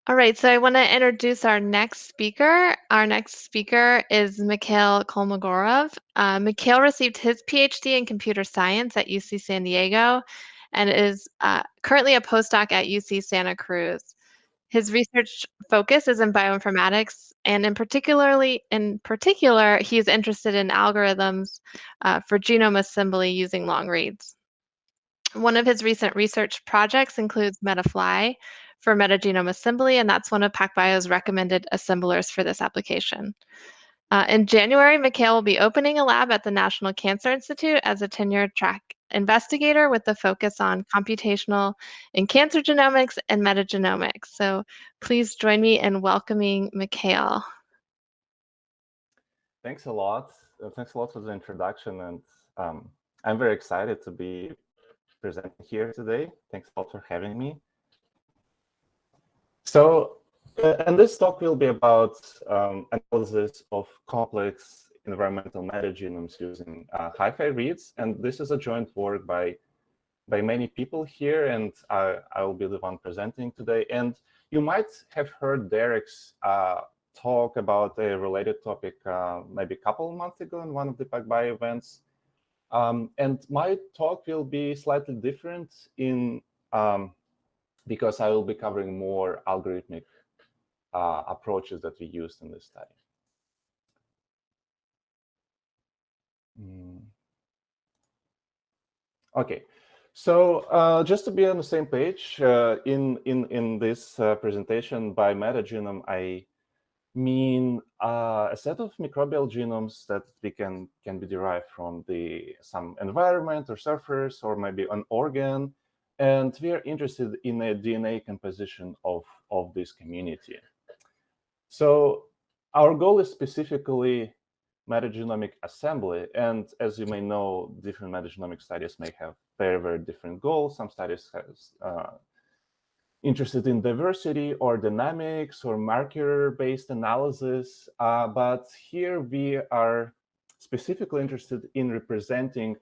All right, so I want to introduce our next speaker. Our next speaker is Mikhail Kolmogorov. Mikhail received his PhD in computer science at UC San Diego and is currently a postdoc at UC Santa Cruz. His research focus is in bioinformatics, and in particular, he's interested in algorithms for genome assembly using long reads. One of his recent research projects includes MetaFly for metagenome assembly, and that's one of PacBio's recommended assemblers for this application. In January, Mikhail will be opening a lab at the National Cancer Institute as a tenure track investigator with a focus on computational in cancer genomics and metagenomics. So please join me in welcoming Mikhail. Thanks a lot. Thanks a lot for the introduction, and I'm very excited to be presenting here today. Thanks a lot for having me. So, and this talk will be about analysis of complex environmental metagenomes using hi-fi reads, and this is a joint work by many people here, and I will be the one presenting today. And you might have heard Derek's talk about a related topic maybe a couple of months ago in one of the PacBio events. And my talk will be slightly different because I will be covering more algorithmic approaches that we used in this study. Okay, so just to be on the same page, in this presentation by metagenome, I mean a set of microbial genomes that can be derived from some environment or surface or maybe an organ, and we are interested in a DNA composition of this community. So our goal is specifically metagenomic assembly, and as you may know, different metagenomic studies may have very, very different goals. Some studies have interested in diversity or dynamics or marker-based analysis, but here we are specifically interested in representing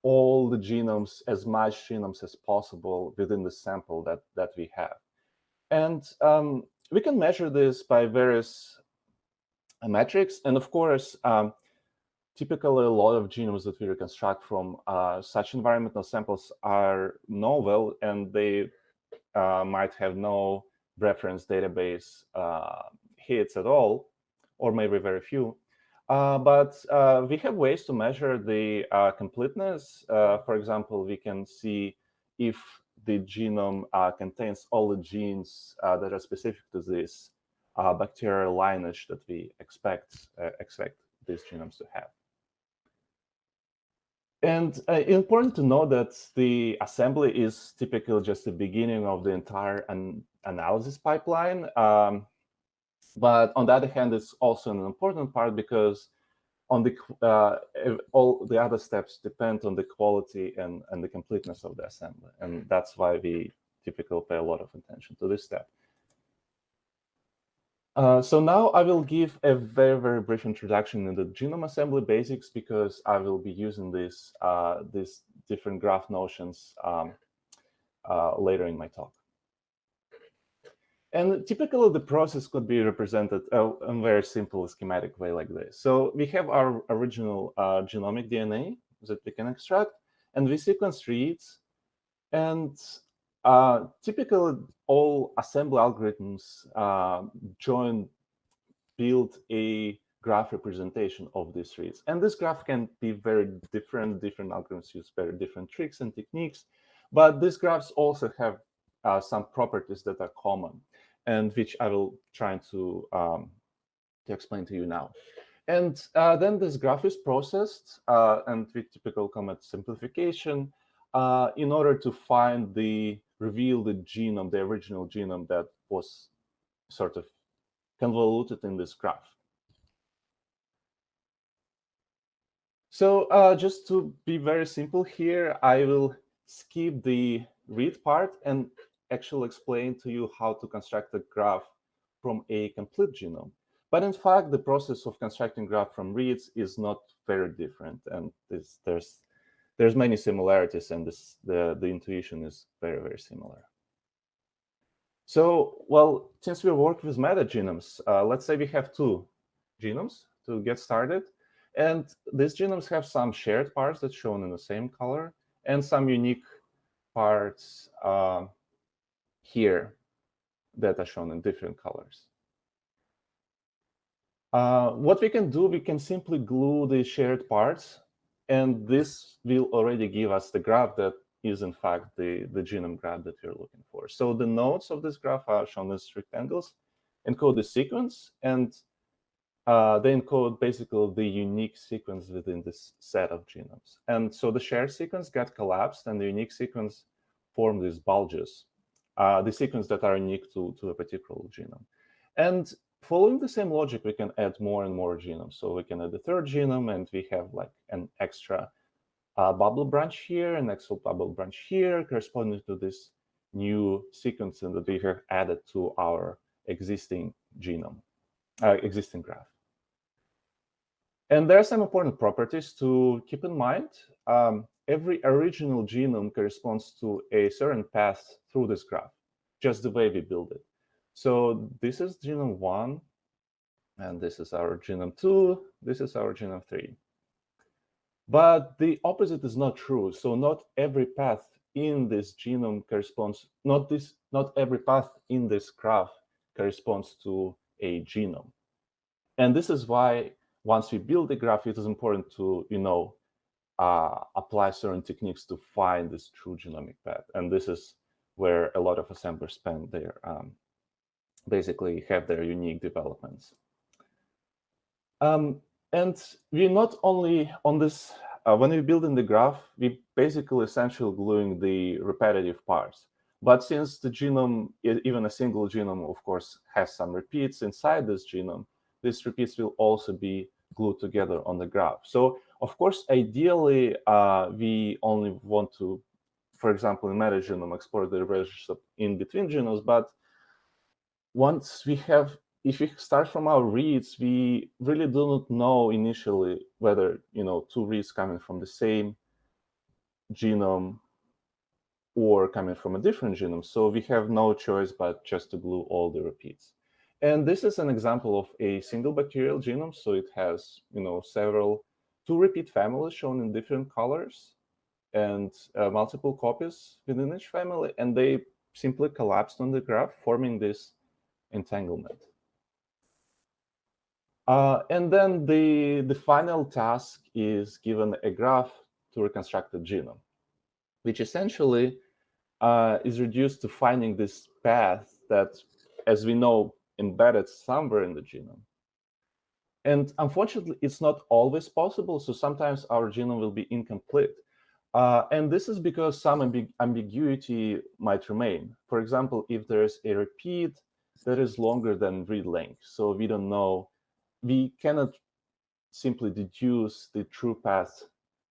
all the genomes, as much genomes as possible within the sample that we have. And we can measure this by various metrics, and of course, typically a lot of genomes that we reconstruct from such environmental samples are novel, and they might have no reference database hits at all, or maybe very few. But we have ways to measure the completeness. For example, we can see if the genome contains all the genes that are specific to this bacterial lineage that we expect these genomes to have. And important to know that the assembly is typically just the beginning of the entire analysis pipeline. But on the other hand, it's also an important part because all the other steps depend on the quality and the completeness of the assembly. And that's why we typically pay a lot of attention to this step. So now I will give a very, very brief introduction in the genome assembly basics, because I will be using these different graph notions later in my talk. And typically, the process could be represented in a very simple schematic way like this. So we have our original genomic DNA that we can extract, and we sequence reads. And typically, all assembly algorithms build a graph representation of these reads. And this graph can be very different. Different algorithms use very different tricks and techniques. But these graphs also have some properties that are common, and which I will try to explain to you now. And then this graph is processed, and we typically call it simplification, in order to reveal the genome, the original genome that was sort of convoluted in this graph. So just to be very simple here, I will skip the read part and actually explain to you how to construct a graph from a complete genome. But in fact, the process of constructing graph from reads is not very different, and there's many similarities, and the intuition is very, very similar. So, well, since we work with metagenomes, let's say we have two genomes to get started. And these genomes have some shared parts that's shown in the same color and some unique parts here that are shown in different colors. What we can do, we can simply glue the shared parts, and this will already give us the graph that is in fact the genome graph that we're looking for. So the nodes of this graph are shown as rectangles, encode the sequence, and they encode basically the unique sequence within this set of genomes. And so the shared sequence got collapsed, and the unique sequence formed these bulges, the sequence that are unique to a particular genome. And following the same logic, we can add more and more genomes. So we can add the third genome, and we have like an extra bubble branch here, an extra bubble branch here, corresponding to this new sequence that we have added to our existing genome, existing graph. And there are some important properties to keep in mind. Every original genome corresponds to a certain path through this graph, just the way we build it. So this is genome 1, and this is our genome 2, this is our genome 3. But the opposite is not true. So not every path in this genome corresponds, not every path in this graph corresponds to a genome. And this is why once we build the graph, it is important to, apply certain techniques to find this true genomic path. And this is where a lot of assemblers spend their, basically have their unique developments. And we not only on this, when we build in the graph, we basically essentially gluing the repetitive parts. But since the genome, even a single genome, of course, has some repeats inside this genome, these repeats will also be glued together on the graph. So, of course, ideally, we only want to, for example, in metagenome, explore the relationship in between genomes. But once we have, if we start from our reads, we really do not know initially whether, two reads coming from the same genome or coming from a different genome. So we have no choice but just to glue all the repeats. And this is an example of a single bacterial genome. So it has, two repeat families shown in different colors and multiple copies within each family. And they simply collapsed on the graph, forming this entanglement. And then the final task is given a graph to reconstruct the genome, which essentially is reduced to finding this path that, as we know, embedded somewhere in the genome. And unfortunately, it's not always possible. So sometimes our genome will be incomplete. And this is because some ambiguity might remain. For example, if there's a repeat that is longer than read length, so we don't know, we cannot simply deduce the true path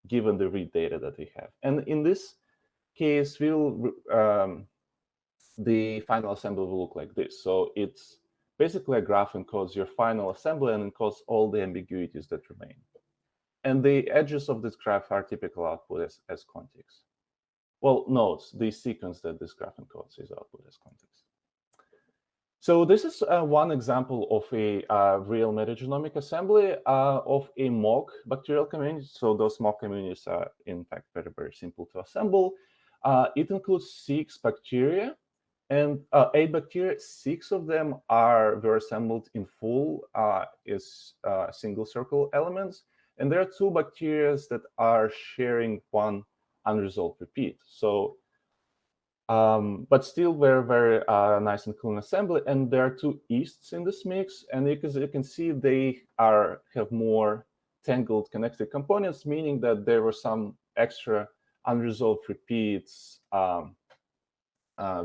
given the read data that we have. And in this case, the final assembly will look like this. So it's basically a graph encodes your final assembly and encodes all the ambiguities that remain. And the edges of this graph are typical output as contigs. Well, nodes, the sequence that this graph encodes is output as contigs. So this is one example of a real metagenomic assembly of a mock bacterial community. So those mock communities are, in fact, very, very simple to assemble. It includes 6 bacteria and 8 bacteria. 6 of them were assembled in full as single circle elements. And there are 2 bacteria that are sharing one unresolved repeat. So but still very nice and clean assembly. And there are 2 yeasts in this mix. And as you can see, they have more tangled connected components, meaning that there were some extra unresolved repeats,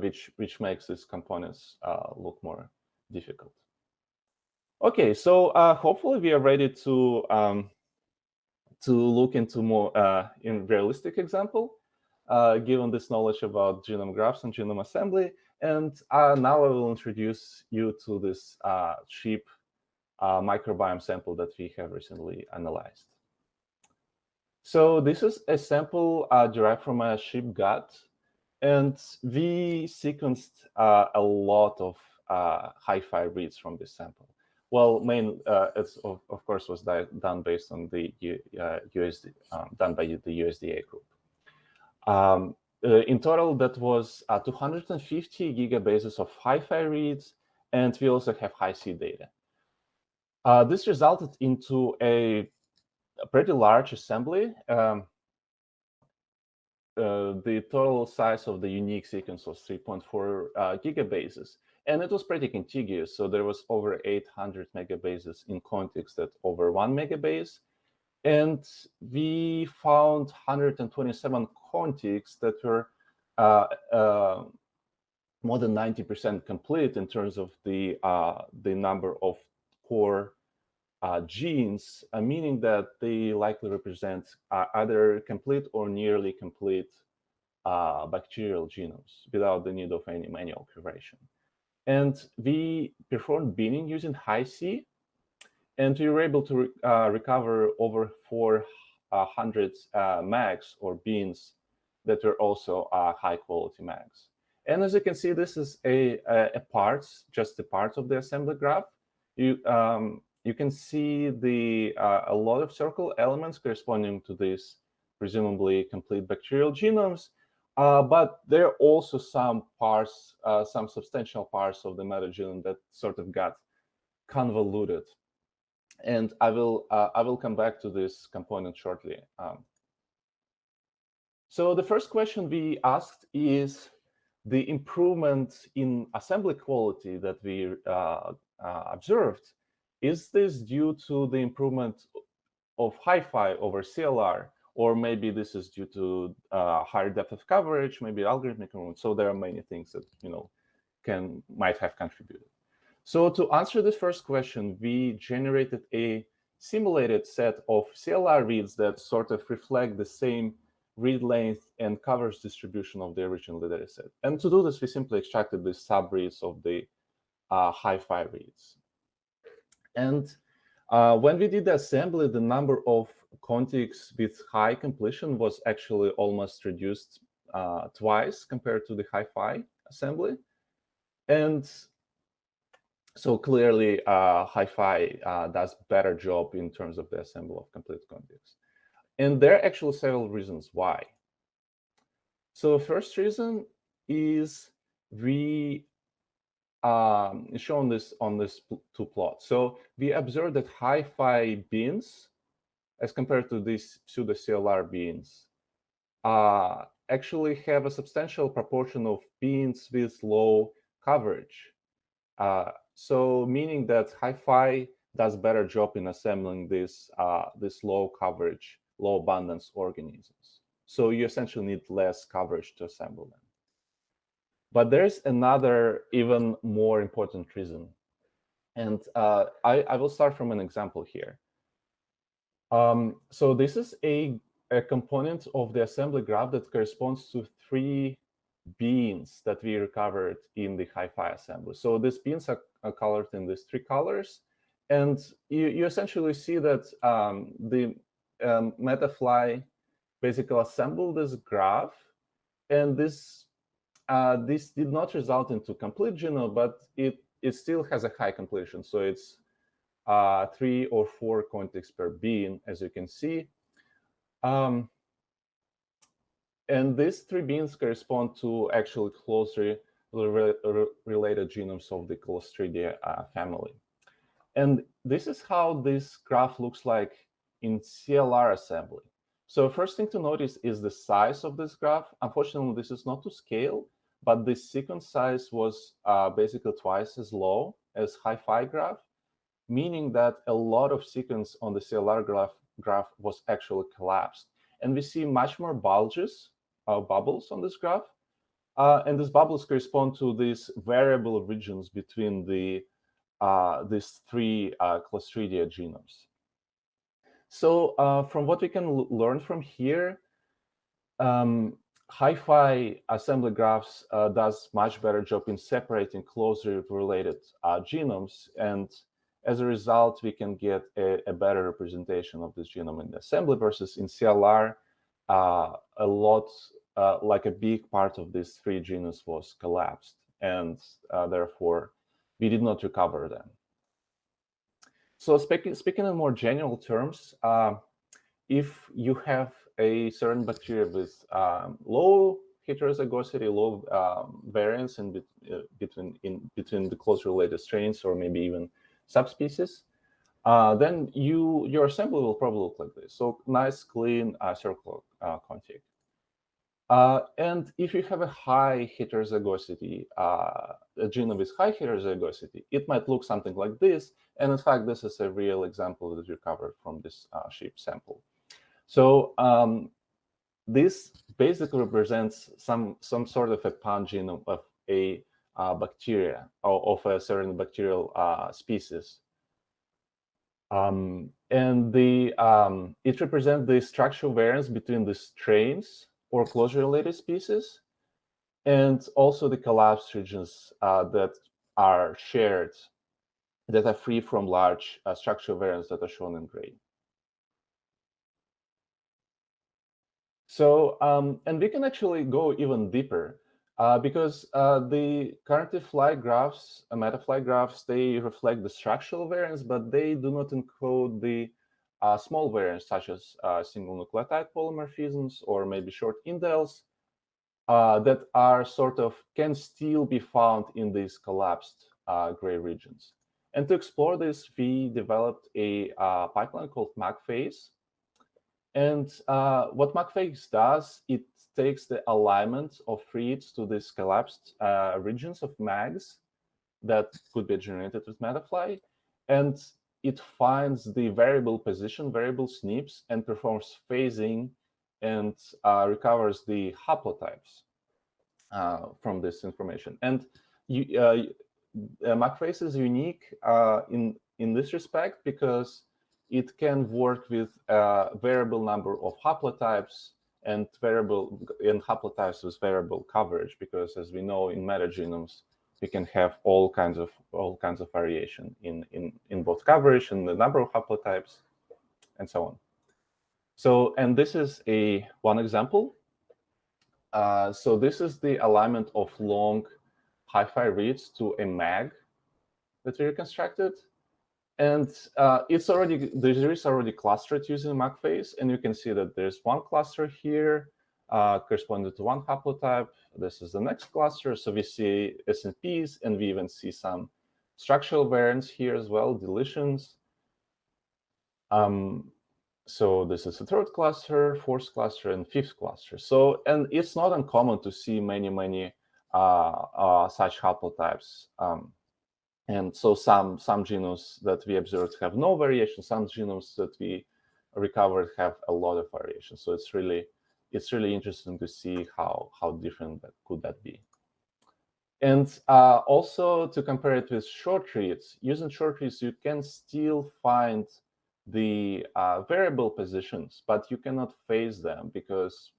which makes these components look more difficult. Okay, so hopefully we are ready to look into more in realistic example. Given this knowledge about genome graphs and genome assembly. And now I will introduce you to this sheep microbiome sample that we have recently analyzed. So this is a sample derived from a sheep gut. And we sequenced a lot of hi-fi reads from this sample. Well, it's of course was done based on the USD done by the USDA group. In total, that was 250 gigabases of hi-fi reads, and we also have Hi-C data. This resulted into a pretty large assembly. The total size of the unique sequence was 3.4 gigabases, and it was pretty contiguous. So there was over 800 megabases in context at over 1 megabase. And we found 127 contigs that were more than 90% complete in terms of the number of core genes, meaning that they likely represent either complete or nearly complete bacterial genomes without the need of any manual curation. And we performed binning using Hi-C, and we were able to recover over 400 mags or beans that were also high quality mags. And as you can see, this is just a part of the assembly graph. You can see a lot of circle elements corresponding to these presumably complete bacterial genomes, but there are also some parts, some substantial parts of the metagenome that sort of got convoluted. And I will come back to this component shortly. So the first question we asked is the improvement in assembly quality that we observed. Is this due to the improvement of hi-fi over CLR, or maybe this is due to higher depth of coverage, maybe algorithmic improvement? So there are many things that might have contributed. So to answer this first question, we generated a simulated set of CLR reads that sort of reflect the same read length and coverage distribution of the original data set. And to do this, we simply extracted the sub-reads of the hi-fi reads. And when we did the assembly, the number of contigs with high completion was actually almost reduced twice compared to the hi-fi assembly. And so clearly, hi-fi does a better job in terms of the assembly of complete contigs. And there are actually several reasons why. So the first reason is we shown this on this two plots. So we observed that hi-fi beans, as compared to these pseudo-CLR beans, actually have a substantial proportion of beans with low coverage. So meaning that hi-fi does a better job in assembling this low coverage, low abundance organisms. So you essentially need less coverage to assemble them. But there's another even more important reason. And I will start from an example here. So this is a component of the assembly graph that corresponds to 3 beans that we recovered in the hi-fi assembly. So these beans are colored in these 3 colors. And you essentially see that the MetaFly basically assembled this graph. And this did not result into complete genome, but it still has a high completion. So it's 3 or 4 contigs per bean, as you can see. And these 3 beans correspond to actually closely related genomes of the Clostridia family. And this is how this graph looks like in CLR assembly. So first thing to notice is the size of this graph. Unfortunately, this is not to scale, but the sequence size was basically twice as low as hi-fi graph, meaning that a lot of sequence on the CLR graph was actually collapsed. And we see much more bubbles on this graph. And these bubbles correspond to these variable regions between these 3 Clostridia genomes. So from what we can learn from here, hi-fi assembly graphs does much better job in separating closely related genomes. And as a result, we can get a better representation of this genome in the assembly versus in CLR. A lot like a big part of this 3 genus was collapsed, and therefore we did not recover them. So speaking in more general terms, if you have a certain bacteria with low heterozygosity, low variance between the close related strains, or maybe even subspecies, then your assembly will probably look like this. So nice, clean circular config. And if you have a high heterozygosity, a genome with high heterozygosity, it might look something like this. And in fact, this is a real example that we recovered from this sheep sample. So this basically represents some sort of a pangenome of a bacteria, or of a certain bacterial species. And it represents the structural variance between the strains or closely related species, and also the collapsed regions that are shared, that are free from large structural variance that are shown in gray. So, and we can actually go even deeper because the currently fly graphs, metafly graphs, they reflect the structural variance, but they do not encode the small variants such as single nucleotide polymorphisms or maybe short indels that are sort of can still be found in these collapsed gray regions. And to explore this, we developed a pipeline called Macphase. And what Macphase does, it takes the alignment of reads to these collapsed regions of MAGs that could be generated with Metafly, and it finds the variable position, variable SNPs, and performs phasing and recovers the haplotypes from this information. And Macphase is unique in this respect because it can work with a variable number of haplotypes and haplotypes with variable coverage, because as we know in metagenomes, we can have all kinds of variation in both coverage and the number of haplotypes and so on. So, and this is one example. So this is the alignment of long hi-fi reads to a MAG that we reconstructed. And there is already clustered using Macphase, and you can see that there's one cluster here corresponding to one haplotype. This is the next cluster. So we see SNPs, and we even see some structural variants here as well, deletions. So this is the third cluster, fourth cluster, and fifth cluster. So, and it's not uncommon to see many such haplotypes. And so some genomes that we observed have no variation. Some genomes that we recovered have a lot of variation. So it's really interesting to see how different could that be. And also to compare it with short reads, using short reads, you can still find the variable positions, but you cannot phase them because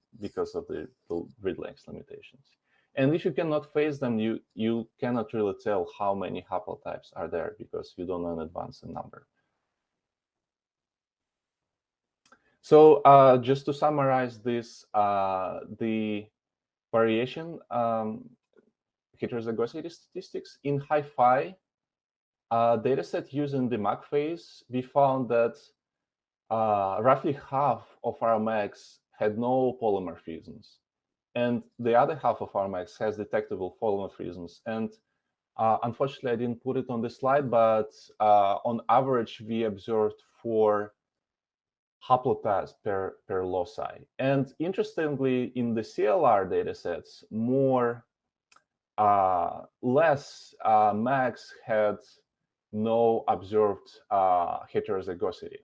of the read length limitations. And if you cannot phase them, you cannot really tell how many haplotypes are there because you don't know in advance the number. So just to summarize this, the variation heterozygosity statistics in hi-fi dataset using the Macphase, we found that roughly half of our MAGs had no polymorphisms. And the other half of our MAGs has detectable polymorphisms. And unfortunately, I didn't put it on the slide, but on average, we observed 4 haplotypes per loci. And interestingly, in the CLR datasets, less MAGs had no observed heterozygosity.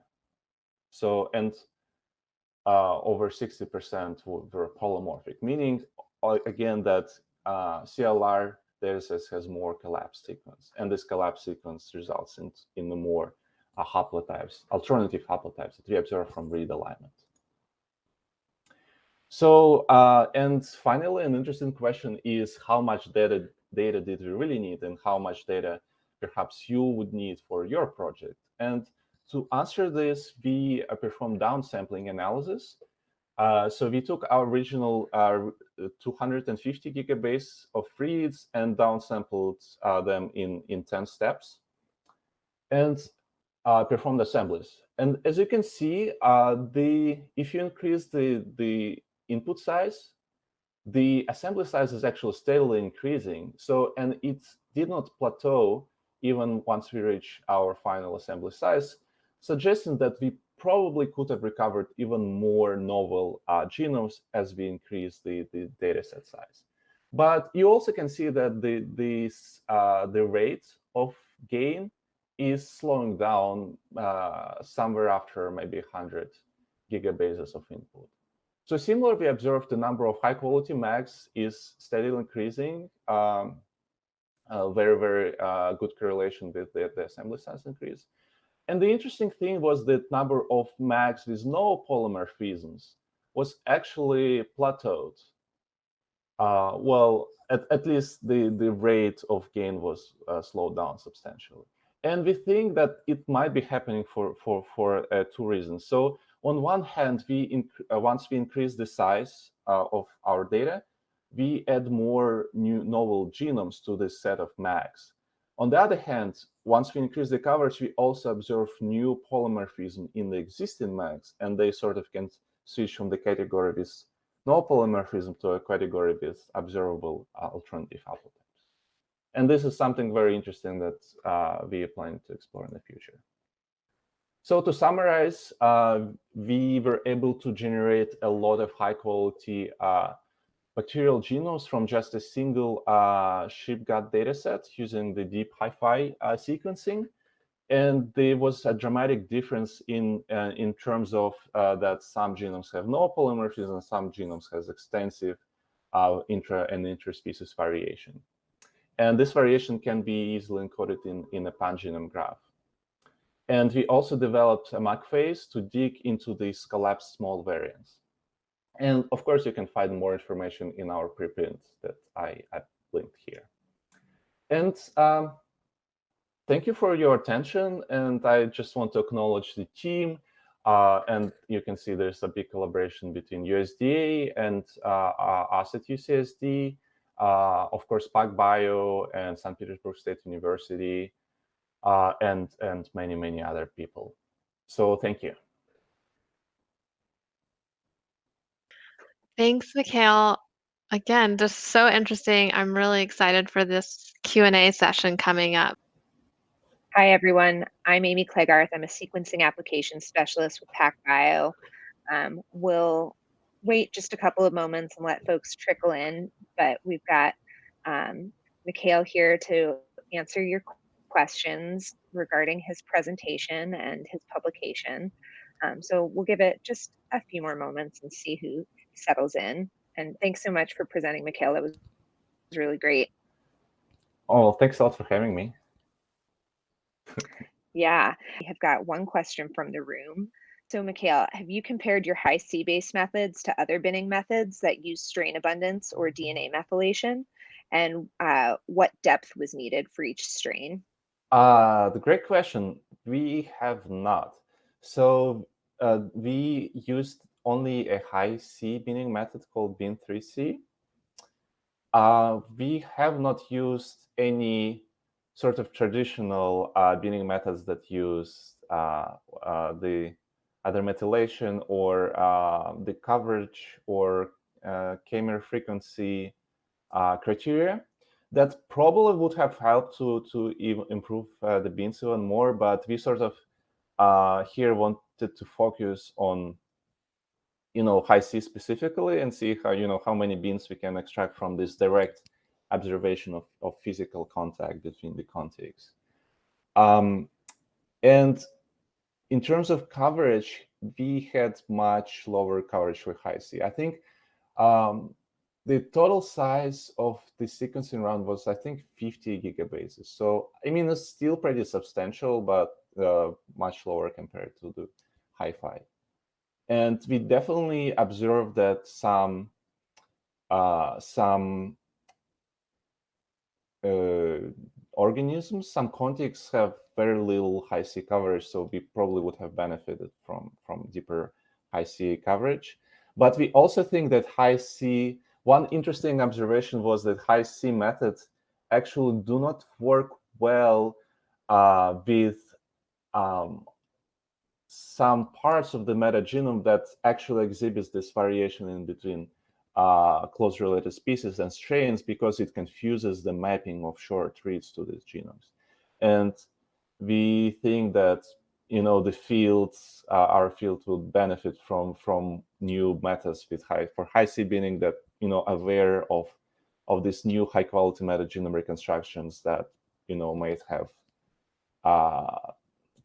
So, and over 60% were polymorphic, meaning again that CLR datasets has more collapsed sequence, and this collapsed sequence results in the more haplotypes, alternative haplotypes that we observe from read alignment. So, and finally, an interesting question is how much data did we really need, and how much data perhaps you would need for your project. And to answer this, we perform downsampling analysis So we took our original 250 gigabase of reads and downsampled them in 10 steps and performed assemblies. And as you can see, if you increase the input size, the assembly size is actually steadily increasing. So, and it did not plateau even once we reach our final assembly size, suggesting that we probably could have recovered even more novel genomes as we increase the data set size. But you also can see that the rate of gain is slowing down somewhere after maybe 100 gigabases of input. So similarly, we observed the number of high-quality mags is steadily increasing. Very, very good correlation with the assembly size increase. And the interesting thing was that number of mags with no polymorphisms was actually plateaued. Well, at least the rate of gain was slowed down substantially. And we think that it might be happening for two reasons. So on one hand, once we increase the size of our data, we add more new novel genomes to this set of mags. On the other hand, once we increase the coverage, we also observe new polymorphism in the existing mags, and they sort of can switch from the category with no polymorphism to a category with observable alternative haplotypes. And this is something very interesting that we are planning to explore in the future. So to summarize, we were able to generate a lot of high-quality bacterial genomes from just a single sheep gut dataset using the deep hi-fi sequencing. And there was a dramatic difference in terms of that some genomes have no polymorphism and some genomes has extensive intra and interspecies variation. And this variation can be easily encoded in a pangenome graph. And we also developed a Macphase to dig into these collapsed small variants. And of course, you can find more information in our preprint that I linked here. And thank you for your attention. And I just want to acknowledge the team. And you can see there's a big collaboration between USDA and us at UCSD, of course, PacBio and St. Petersburg State University, and many, many other people. So thank you. Thanks, Mikhail. Again, just so interesting. I'm really excited for this Q&A session coming up. Hi, everyone. I'm Amy Clegarth. I'm a sequencing application specialist with PacBio. We'll wait just a couple of moments and let folks trickle in, but we've got Mikhail here to answer your questions regarding his presentation and his publication. So we'll give it just a few more moments and see who settles in. And thanks so much for presenting, Mikhail. That was really great. Oh, thanks a lot for having me. Yeah, we have got one question from the room. So Mikhail, have you compared your Hi-C based methods to other binning methods that use strain abundance or DNA methylation? And what depth was needed for each strain? The great question. We have not. So we used only a Hi-C binning method called bin3C. We have not used any sort of traditional binning methods that use the either methylation or the coverage or k-mer frequency criteria. That probably would have helped to even improve the bins even more, but we sort of here wanted to focus on Hi-C specifically and see how many bins we can extract from this direct observation of physical contact between the contigs. And in terms of coverage, we had much lower coverage with Hi-C. I think the total size of the sequencing run was, I think, 50 gigabases. So, I mean, it's still pretty substantial, but much lower compared to the Hi-Fi. And we definitely observed that some organisms, some contigs have very little Hi-C coverage, so we probably would have benefited from deeper Hi-C coverage. But we also think that high-C, one interesting observation was that high-C methods actually do not work well with some parts of the metagenome that actually exhibits this variation in between close related species and strains, because it confuses the mapping of short reads to these genomes. And we think that the fields, our field will benefit from new methods with high-C, meaning that aware of these new high quality metagenome reconstructions that might have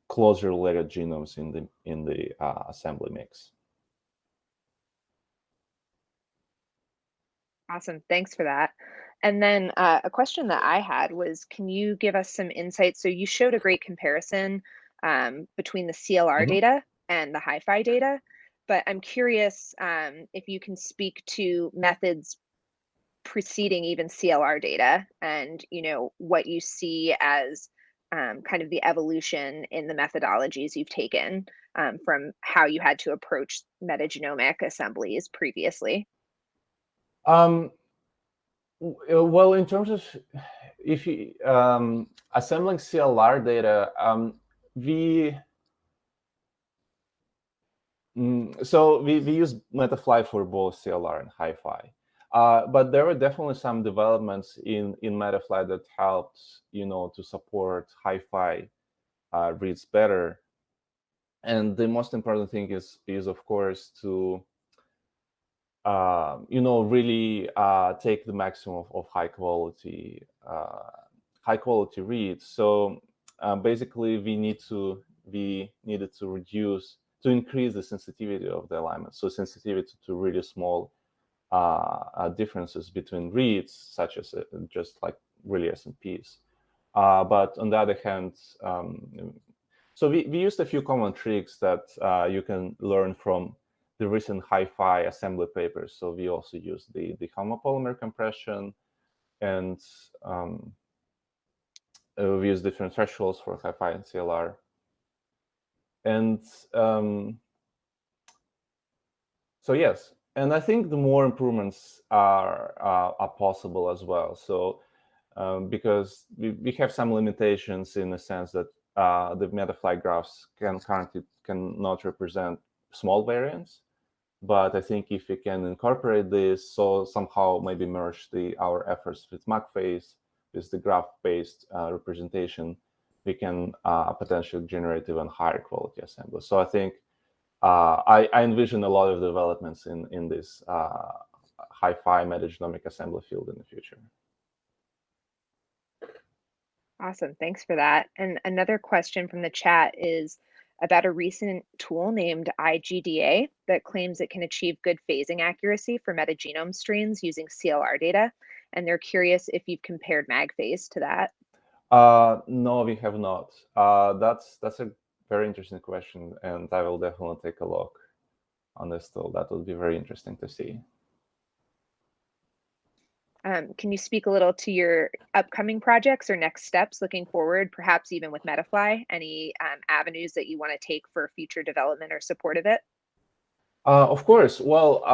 closely related genomes in the assembly mix. Awesome, thanks for that. And then a question that I had was, can you give us some insight? So you showed a great comparison between the CLR data and the HiFi data, but I'm curious if you can speak to methods preceding even CLR data, and what you see as kind of the evolution in the methodologies you've taken from how you had to approach metagenomic assemblies previously. Well, in terms of if you assembling CLR data, we use Metafly for both CLR and HiFi. But there were definitely some developments in Metafly that helped, to support HiFi reads better. And the most important thing is of course to really take the maximum of high quality reads. So basically, we needed to increase the sensitivity of the alignment. So sensitivity to really small differences between reads, such as just like really SNPs. But on the other hand, so we used a few common tricks that you can learn from the recent HiFi assembly papers. So we also used the homopolymer compression, and we use different thresholds for HiFi and CLR. And so yes, and I think the more improvements are possible as well. So because we have some limitations in the sense that the Metafly graphs currently cannot represent small variants. But I think if we can incorporate this, so somehow maybe merge our efforts with Macphase, with the graph-based representation, we can potentially generate even higher quality assembly. So I think I envision a lot of developments in this HiFi metagenomic assembly field in the future. Awesome, thanks for that. And another question from the chat is about a recent tool named IGDA that claims it can achieve good phasing accuracy for metagenome strains using CLR data. And they're curious if you've compared Macphase to that. No, we have not. That's a very interesting question, and I will definitely take a look on this tool. That would be very interesting to see. Can you speak a little to your upcoming projects or next steps looking forward, perhaps even with Metafly? Any avenues that you want to take for future development or support of it? Of course. Well,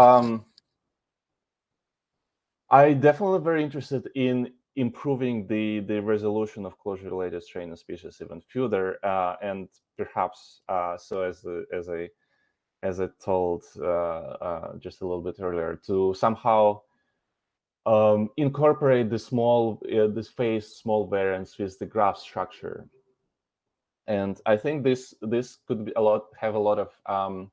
I definitely very interested in improving the resolution of closure-related strain and species even further, and perhaps so as I told just a little bit earlier, to somehow incorporate this phase small variants with the graph structure. And I think this could be have a lot of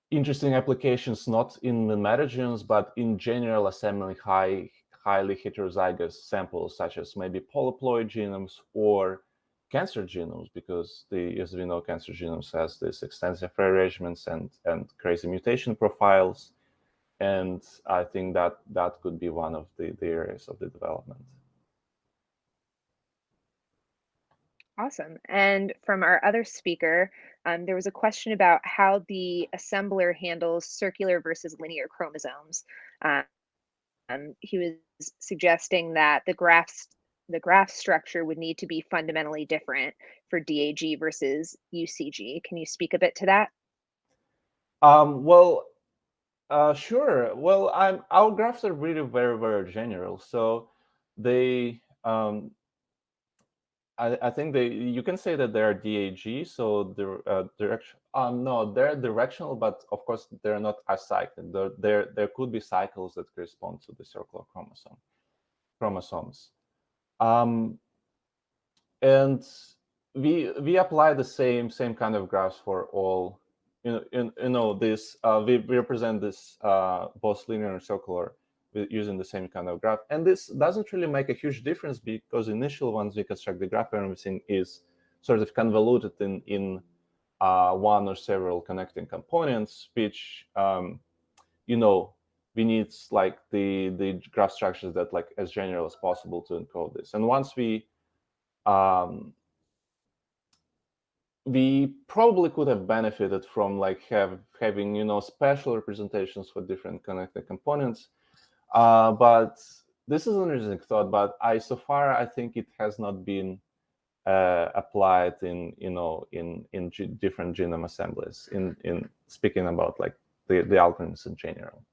interesting applications, not in the metagenomes, but in general assembling highly heterozygous samples, such as maybe polyploid genomes or cancer genomes, because as we know, cancer genomes has this extensive rearrangements and crazy mutation profiles. And I think that could be one of the areas of the development. Awesome. And from our other speaker, there was a question about how the assembler handles circular versus linear chromosomes. He was suggesting that the graph structure would need to be fundamentally different for DAG versus UCG. Can you speak a bit to that? Well, Sure. Well, our graphs are really very, very general. So they, I think you can say that they are DAG. So they're direction. No, they're directional, but of course they're not acyclic. There could be cycles that correspond to the circular chromosomes. And we apply the same kind of graphs for all. This we represent this both linear and circular using the same kind of graph. And this doesn't really make a huge difference because initial ones we construct the graph and everything is sort of convoluted in one or several connecting components, which we need like the graph structures that like as general as possible to encode this. And once we probably could have benefited from like having special representations for different connected components, but this is an interesting thought. But so far I think it has not been applied in different genome assemblies. In speaking about like the algorithms in general.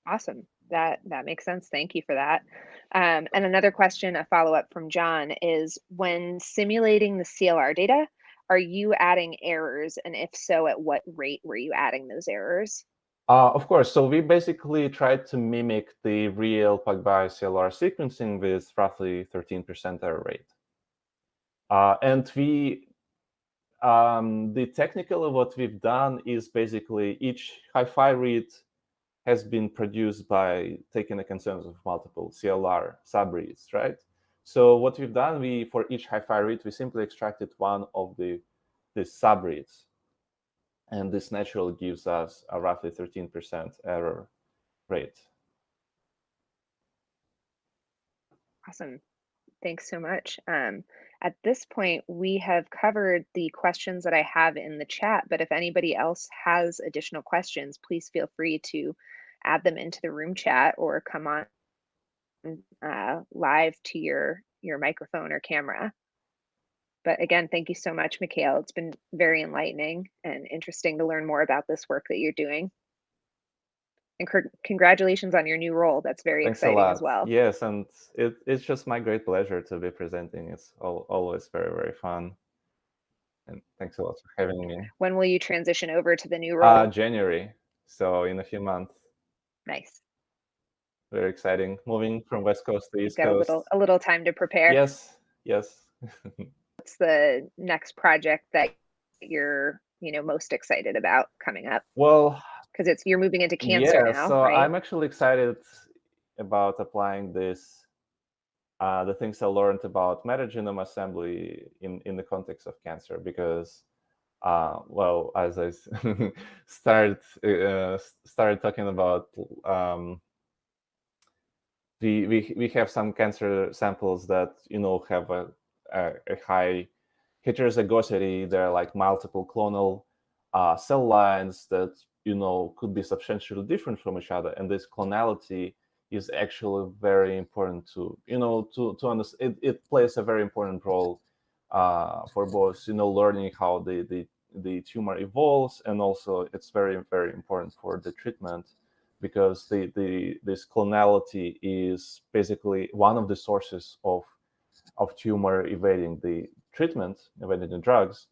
Awesome. That makes sense. Thank you for that. And another question, a follow-up from John, is when simulating the CLR data, are you adding errors? And if so, at what rate were you adding those errors? Of course. So we basically tried to mimic the real PacBio CLR sequencing with roughly 13% error rate. And the technically what we've done is basically each hi-fi read has been produced by taking a consensus of multiple CLR subreads, right? So what we've done, for each hi-fi read, we simply extracted one of the subreads. And this naturally gives us a roughly 13% error rate. Awesome. Thanks so much. At this point, we have covered the questions that I have in the chat, but if anybody else has additional questions, please feel free to add them into the room chat or come on live to your microphone or camera. But again, thank you so much, Mikhail. It's been very enlightening and interesting to learn more about this work that you're doing. And congratulations on your new role. That's very exciting as well. Yes, and it's just my great pleasure to be presenting. It's always very, very fun. And thanks a lot for having me. When will you transition over to the new role? January, so in a few months. Nice. Very exciting. Moving from West Coast to East Coast. Got a little time to prepare. Yes. What's the next project that you're most excited about coming up? Well, because you're moving into cancer now, so right? I'm actually excited about applying this, the things I learned about metagenome-assembly in the context of cancer, because, well, as I started talking about, we have some cancer samples that have a high heterozygosity. There are like multiple clonal cell lines that could be substantially different from each other, and this clonality is actually very important to to understand. It plays a very important role for both learning how the tumor evolves, and also it's very, very important for the treatment, because this clonality is basically one of the sources of tumor evading the treatment, evading the drugs.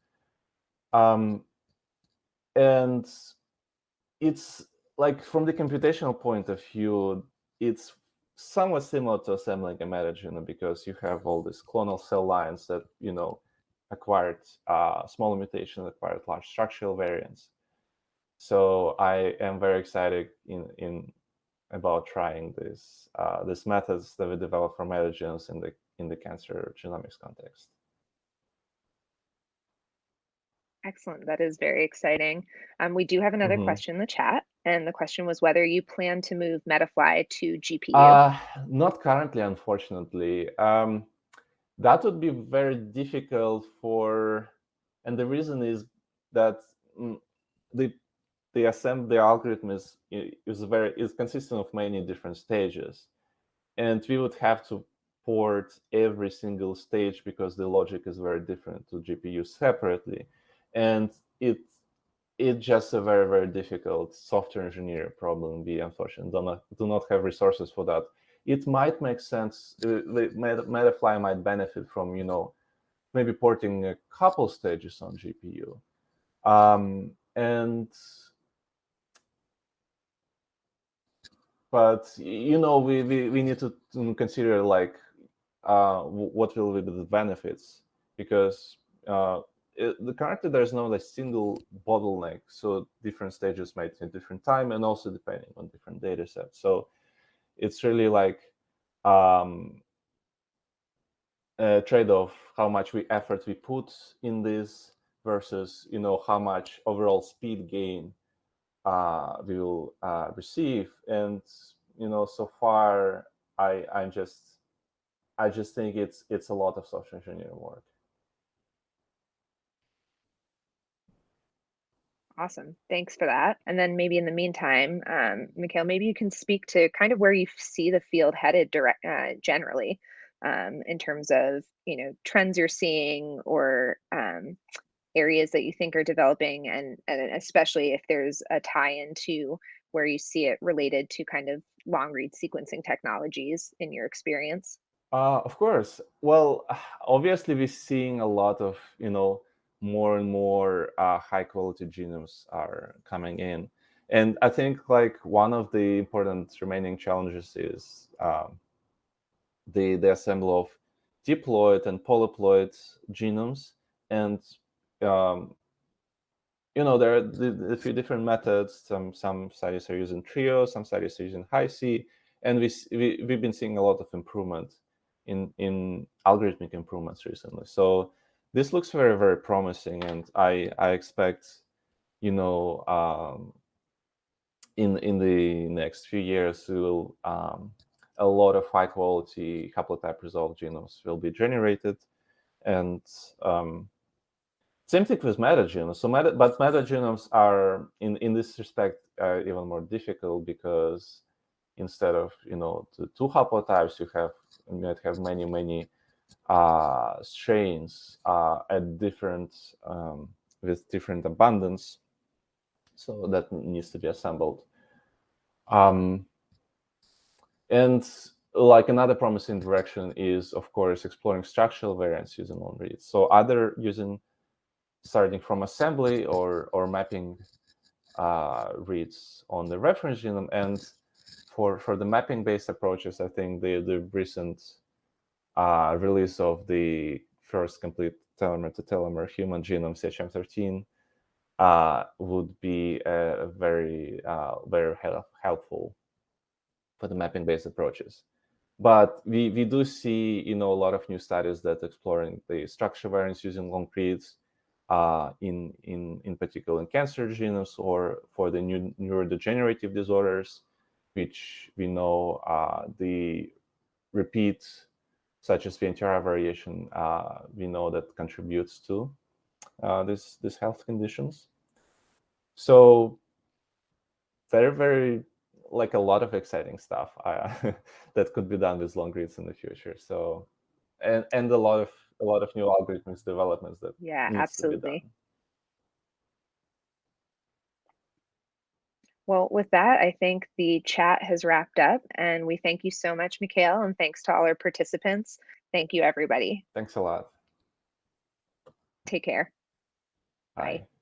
And it's like, from the computational point of view, it's somewhat similar to assembling a metagenome, because you have all these clonal cell lines that acquired small mutation, acquired large structural variants. So I am very excited about trying these methods that we develop for metagenomes in the cancer genomics context. Excellent. That is very exciting. We do have another question in the chat, and the question was whether you plan to move Metafly to GPU. Not currently, unfortunately. That would be very difficult and the reason is that the assembly algorithm is consistent of many different stages, and we would have to port every single stage because the logic is very different to GPU separately. And it's just a very, very difficult software engineer problem. We unfortunately do not have resources for that. It might make sense. Metafly might benefit from, maybe porting a couple stages on GPU. But we need to consider like what will be the benefits, because currently there's no like single bottleneck, so different stages might take different time, and also depending on different data sets. So it's really like a trade-off, how much effort we put in this versus how much overall speed gain we will receive. And so far I just think it's a lot of software engineering work. Awesome. Thanks for that. And then maybe in the meantime, Mikhail, maybe you can speak to kind of where you see the field headed generally, in terms of, trends you're seeing, or areas that you think are developing, and especially if there's a tie-in to where you see it related to kind of long-read sequencing technologies in your experience. Of course. Well, obviously we're seeing a lot of, more and more high quality genomes are coming in. And I think like one of the important remaining challenges is the assembly of diploid and polyploid genomes. And there are a few different methods. Some studies are using trio, some studies are using Hi-C, and we've been seeing a lot of improvement in algorithmic improvements recently. So this looks very, very promising, and I expect, in the next few years, a lot of high quality haplotype resolved genomes will be generated. And same thing with metagenomes. So but metagenomes are in this respect even more difficult, because instead of the two haplotypes, you might have many strains at different with different abundance. So that needs to be assembled. And like another promising direction is, of course, exploring structural variants using long reads. So either starting from assembly or mapping reads on the reference genome. And for the mapping-based approaches, I think the recent release of the first complete telomere-to-telomere human genome, CHM13, would be very helpful for the mapping-based approaches. But we do see a lot of new studies that exploring the structure variants using long reads, in particular in cancer genomes, or for the new neurodegenerative disorders, which we know the repeats such as VNTR variation, we know that contributes to these health conditions. So very, very, like, a lot of exciting stuff that could be done with long reads in the future. So and a lot of new algorithms developments that needs absolutely. to be done. Well, with that, I think the chat has wrapped up, and we thank you so much, Mikhail, and thanks to all our participants. Thank you, everybody. Thanks a lot. Take care. Bye. Bye.